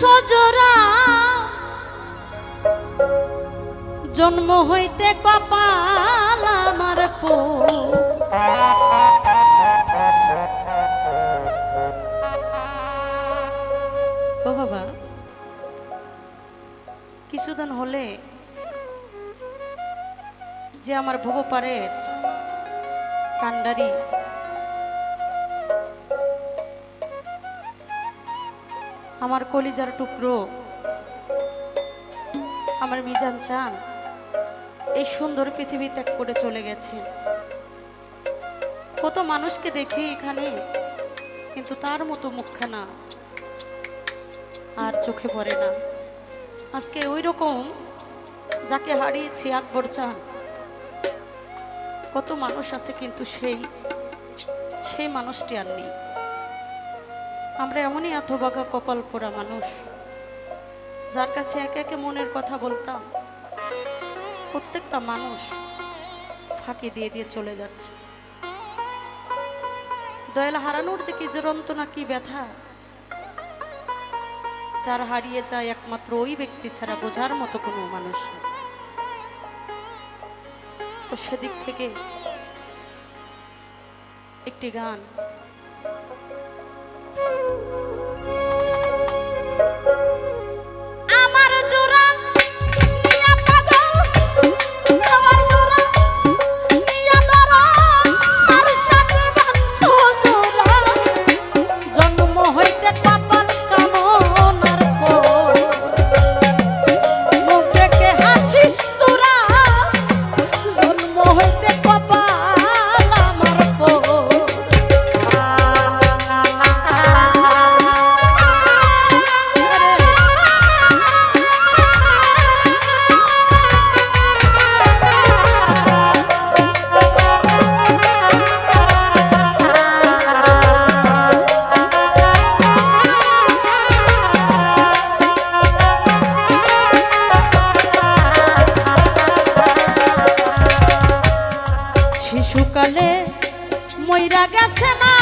সজরা জন্ম হইতে কপাল আমার পো বাবা কিছুদিন হলে যে আমার ভবপাড়ের কান্ডারি আমার কলিজার টুকরো আমার মিজান চান এই সুন্দর পৃথিবী ত্যাগ করে চলে গেছে। কত মানুষকে দেখি এখানে, কিন্তু তার মতো মুখখানা আর চোখে পড়ে না। আজকে ওই রকম যাকে হারিয়েছি আকবর চান, কত মানুষ আছে কিন্তু সেই মানুষটি আর নেই। আমরা এমনই হতভাগা কপাল পোড়া মানুষ, যার কাছে একে একে মনের কথা বলতাম, প্রত্যেকটা মানুষ ফাঁকি দিয়ে দিয়ে চলে যাচ্ছে। দয়াল হারানোর যে কি যন্ত্রণা, কি ব্যথা, যার হারিয়ে যায় একমাত্র ওই ব্যক্তি ছাড়া বোঝার মতো কোনো মানুষ নেই। তো সেদিক থেকে একটি গান শিশুকালে মইরা গেছে মা,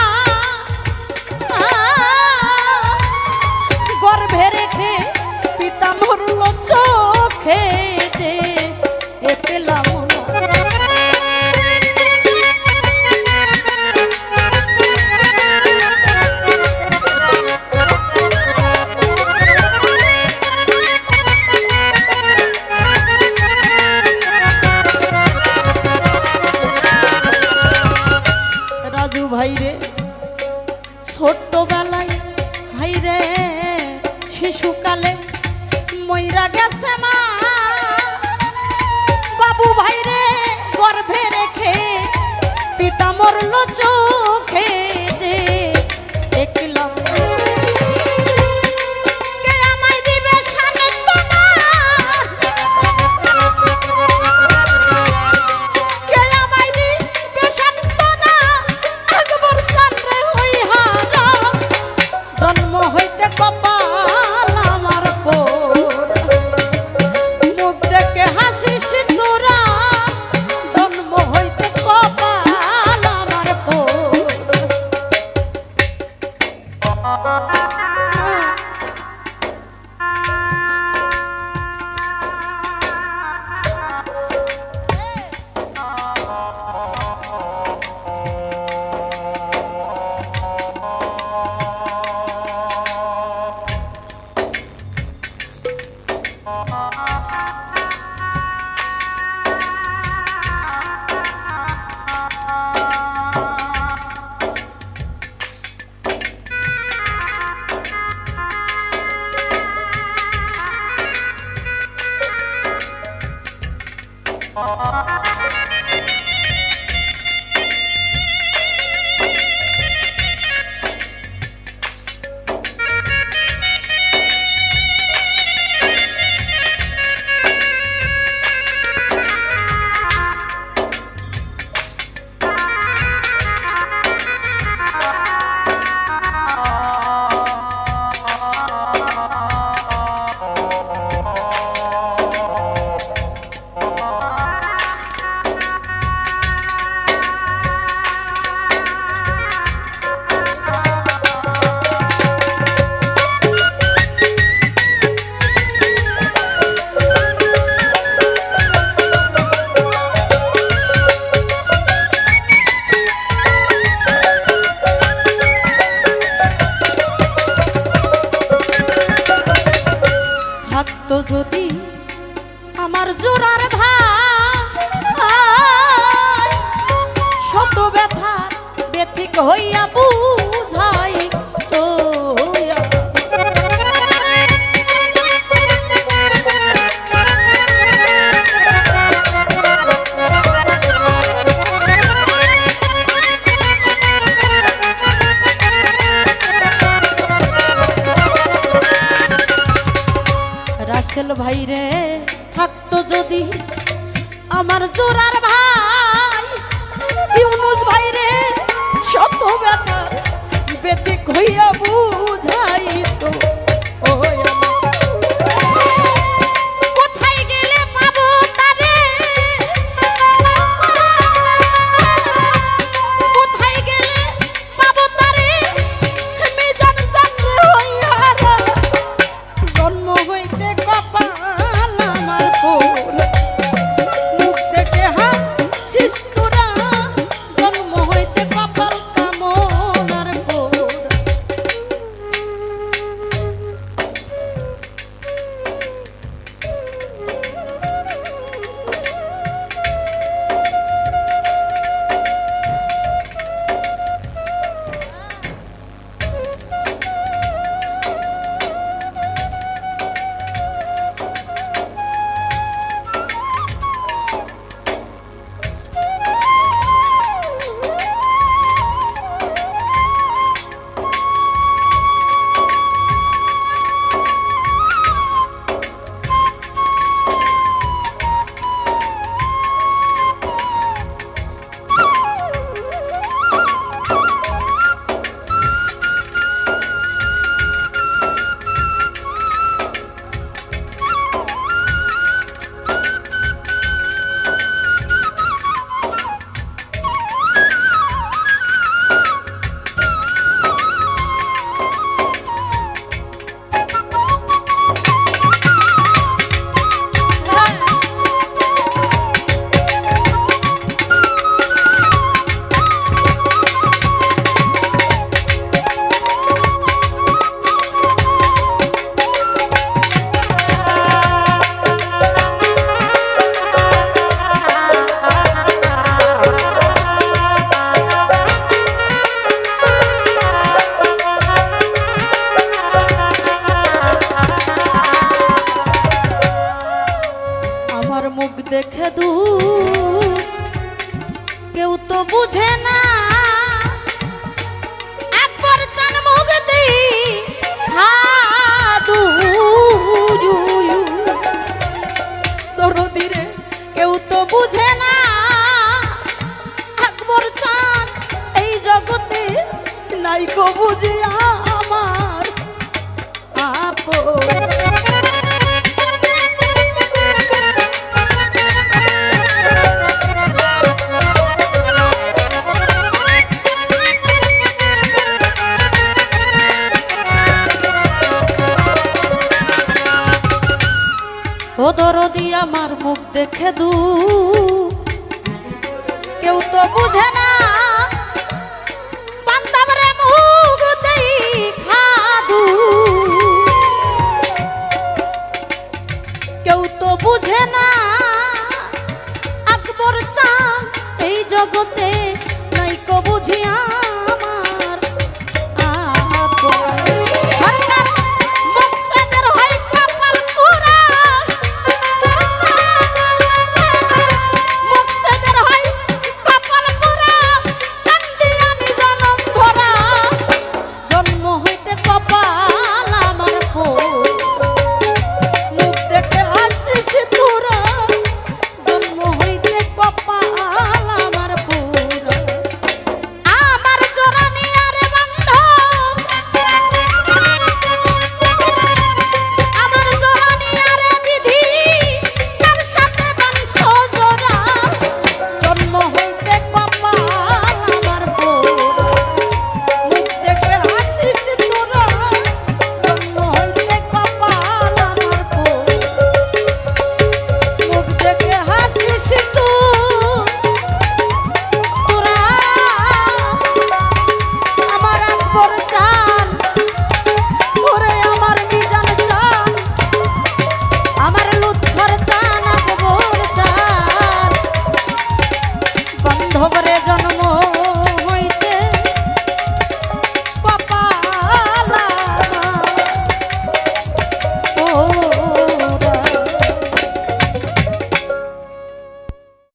গর্ভে রেখে পিতা মরল চোখে যে পেলাম ভাইরে ছোট্টবেলায়, ভাইরে শিশুকালে মইরা গেছে মা, বাবু ভাইরে গর্ভে রেখে পিতা মরল চোখে যে দেখলাম। বুঝিয়া আমার আপন। ও দরদি আমার মুখ দেখে দু কেউ তো বুঝে না